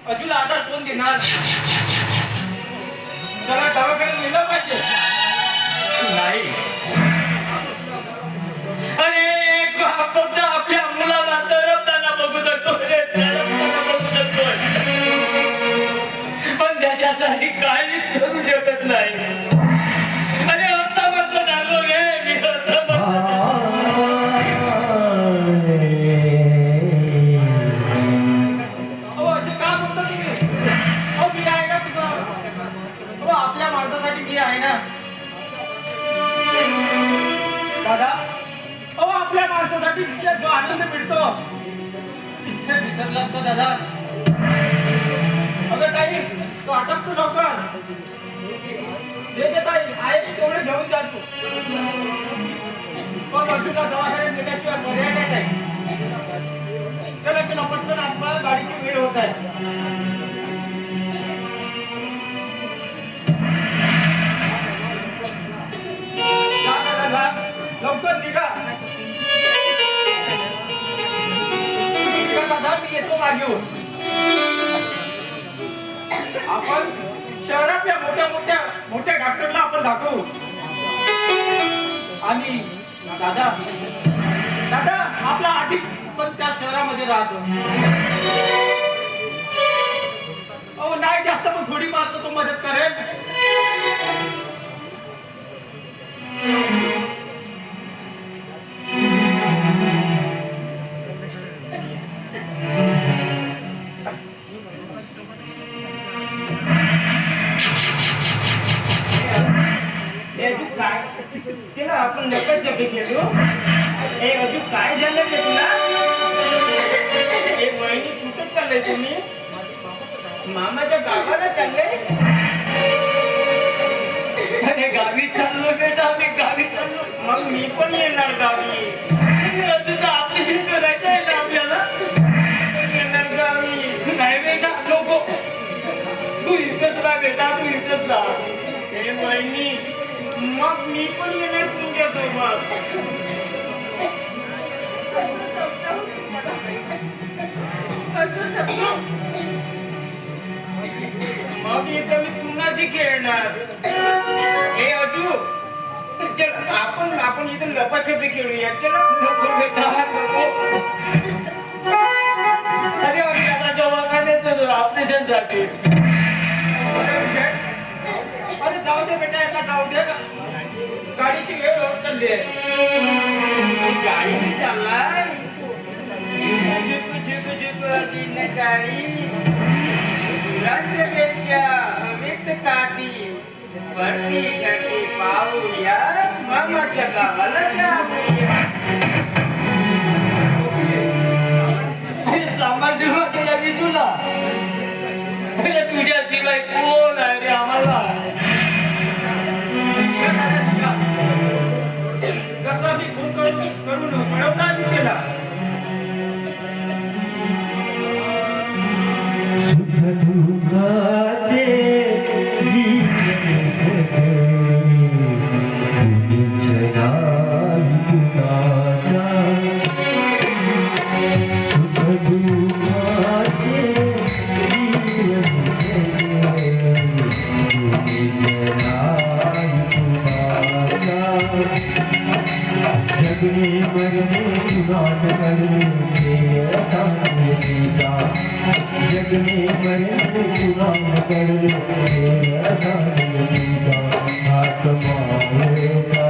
अजूला आधार कोण देणार? त्याला दवाखान्यात नेलं पाहिजे. नाही. अरे एक बाप फक्त आपल्या मुलाला तळपताना बघू शकतोय, तळपताना बघू शकतोय, पण त्याच्यासाठी काहीच करू शकत नाही. अरे होता म्हणतो डालो रे, मी होता असे का म्हणता तुम्ही? मी आहे ना तुझा. आपल्या माणसासाठी मी आहे ना दादा. आपल्या माणसासाठी जो आनंद मिळतो ते विसरलात का दादा? अगं ताई, तो अटकतो लवकर. हे जे ताई आहे तेवढे घेऊन जातो. पण अजूनला दवाखान्यात नेल्याशिवाय पर्याय नाही ताई. चला चला पटकन, आपल्याला गाडीची वेळ होत आहे. लवकर निघा. दादा मी येतो मागे. आपण शहरातल्या मोठ्या डॉक्टरला आपण दाखवू. आणि दादा दादा आपला अधिक पण त्या शहरामध्ये राहतो. नाही जास्त पण थोडी मारतो, तो मदत करेल. आपण नकच जपे केलो. हे अजून काय झालं ते तुला? एक वहिनी कुठं चाललंय तुम्ही? मामाच्या गावाला चाललंय? अरे गावी चाललो बेटा, आम्ही गावी चाललो. मग मी पण येणार गावी. तुझं ऑपरेशन करायचं आहे ना आपल्याला? येणार गावी. नाही बेटा नको, तू इथंच राहा बेटा, तू इथंच राहा. हे वहिनी, मग मी पण येणार तुमच्यासोबत. मग इथं मी कुणाशी खेळणार? हे अजू, चल आपण इथं लपाछपी खेळूया. चला. नको बेटा नको. अरे आपल्याला दवाखान्यात ऑपरेशन साठी. अरे जाऊ दे बेटा, याला जाऊ दे. गाडीची वेळ होत चालली आहे. गाडी चाललाय. झुक झुक दिन गाडी, फुलांच्या रेषा हवेत काठी, वरती छाटी पाहूया, मामाच्या गावाला जाऊया. सांभाळ जेव्हा तुला मी तुला, तुझ्या शिवाय कोण आहे रे आम्हाला? कसा मी फोन करून मिळवता आली त्याला. सुखदुःखाचे जीवन जगने मरने गुनाह करने जगने मरने गुनाह करने आत्मा होगा आत्मा होगा